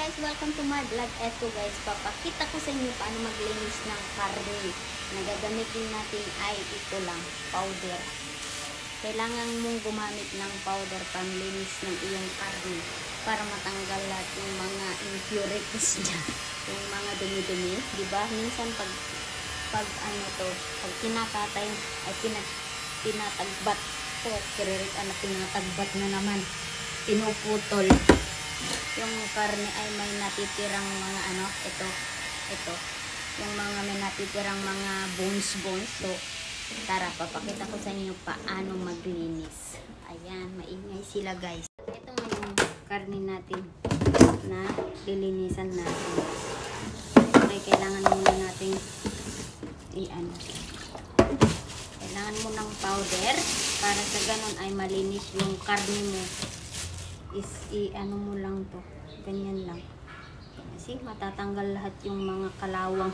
guys, welcome to my vlog. Eto guys, papakita ko sa inyo paano maglinis ng karne. Nagagamitin natin ay ito lang, powder. Kailangan mong gumamit ng powder panlinis ng iyong karne para matanggal lahat yung mga impurities niya, yung mga dumi-dumi, di ba? Minsan pag kinakatay ay tinatagbat to, tinatagbat na naman, pinuputol. Yung karne ay may natitirang mga ito yung mga may natitirang mga bones. So tara, papakita ko sa inyo paano maglinis. Ayan, maingay sila guys. Ito nga yung karne natin na lilinisan natin. Okay, kailangan muna natin kailangan mo ng powder para sa ganun ay malinis yung karne mo. Mo lang to, ganyan lang kasi matatanggal lahat yung mga kalawang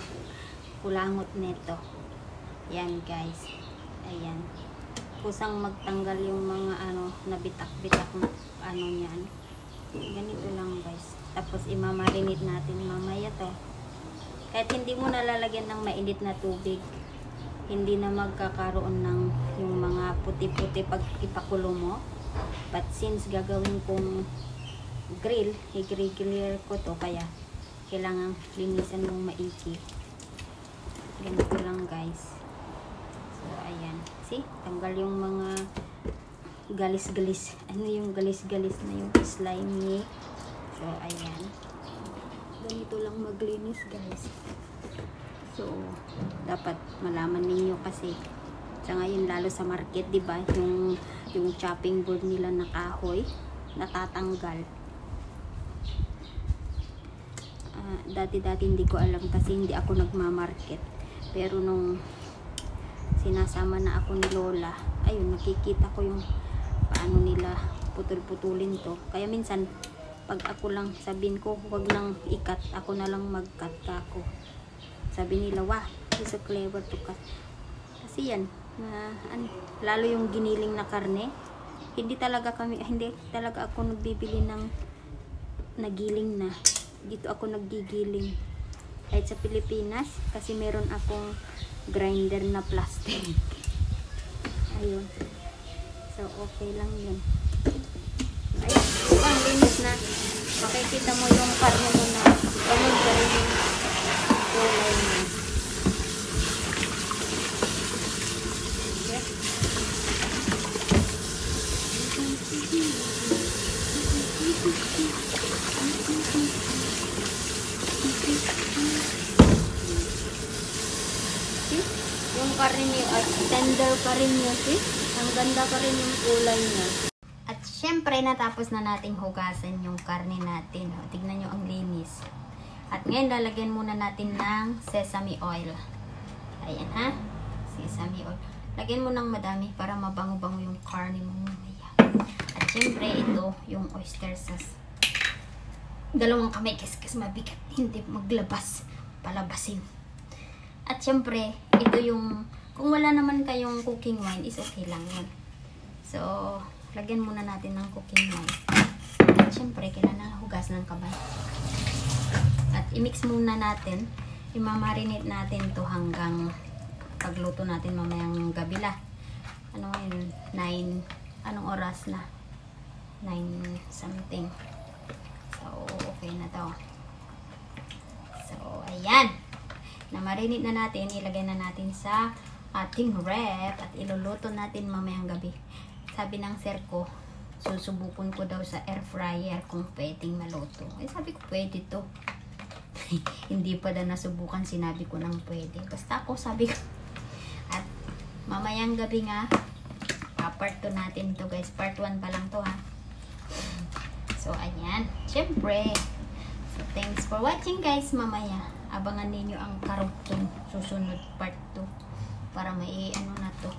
kulangot nito. Yan guys, ayan, kusang magtanggal yung mga nabitak-bitak na niyan. Ganito lang guys, tapos imamarinate natin mamaya to. Kahit hindi mo nalalagyan ng mainit na tubig, hindi na magkakaroon ng yung mga puti-puti pag ipakulo mo. But since gagawin kong grill, i-grill ko to, kaya kailangan linisan mong maigi. Ganito lang guys. So ayan, see, tanggal yung mga galis-galis. Ano yung galis-galis na yung slimy. So ayan, ganito lang maglinis guys. So dapat malaman ninyo kasi sa ngayon, lalo sa market, di ba, yung chopping board nila na kahoy natatanggal. Dati hindi ko alam kasi hindi ako nagmamarket, pero nung sinasama na ako ni Lola, ayun, nakikita ko yung paano nila putol-putulin to. Kaya minsan pag ako lang sabihin ko huwag nang ikat, ako na lang mag-cut ako. Sabi nila, wah, it's so clever to cut. Kasi yan, lalo yung giniling na karne, hindi talaga ako nagbibili ng nagiling na. Dito ako naggigiling. Kahit sa Pilipinas, kasi meron akong grinder na plastic. Ayun. So, okay lang yun. Ayun, ang linis na. Makikita mo yung karne mo na ganun pa rin yung kulay niya. Yung karne niyo at tender pa rin niya, see? Ang ganda pa rin yung kulay niya. At syempre, natapos na nating hugasan yung karne natin. O, tignan nyo ang linis. At ngayon, lalagyan muna natin ng sesame oil. Ayan ha, sesame oil. Lagyan mo ng madami para mabango-bango yung karne mo. Ayan. At syempre, ito yung oyster sauce. Dalawang kamay kasi mabigat, hindi maglabas, palabasin. At syempre, ito yung, kung wala naman kayong cooking wine, is okay lang yun. So, lagyan muna natin ng cooking wine. At syempre, kailangan hugas ng kamay. At i-mix muna natin, imamarinate natin to hanggang pagluto natin mamayang gabi la. Ano yun? 9, anong oras na? 9 something. So, okay na to. So, ayan. Na-marinate na natin, ilagay na natin sa ating ref at iluluto natin mamayang gabi. Sabi ng sir ko, susubukon ko daw sa air fryer kung pwedeng maluto. Eh, sabi ko, pwede to. Hindi pa daw nasubukan, sinabi ko nang pwede. Basta ako, sabi ko. At mamayang gabi nga, part 2 natin to guys. Part 1 pa lang to ha. So, ayan. Siyempre. So, thanks for watching guys. Mamaya, abangan ninyo ang karugtong susunod part 2 para may na to.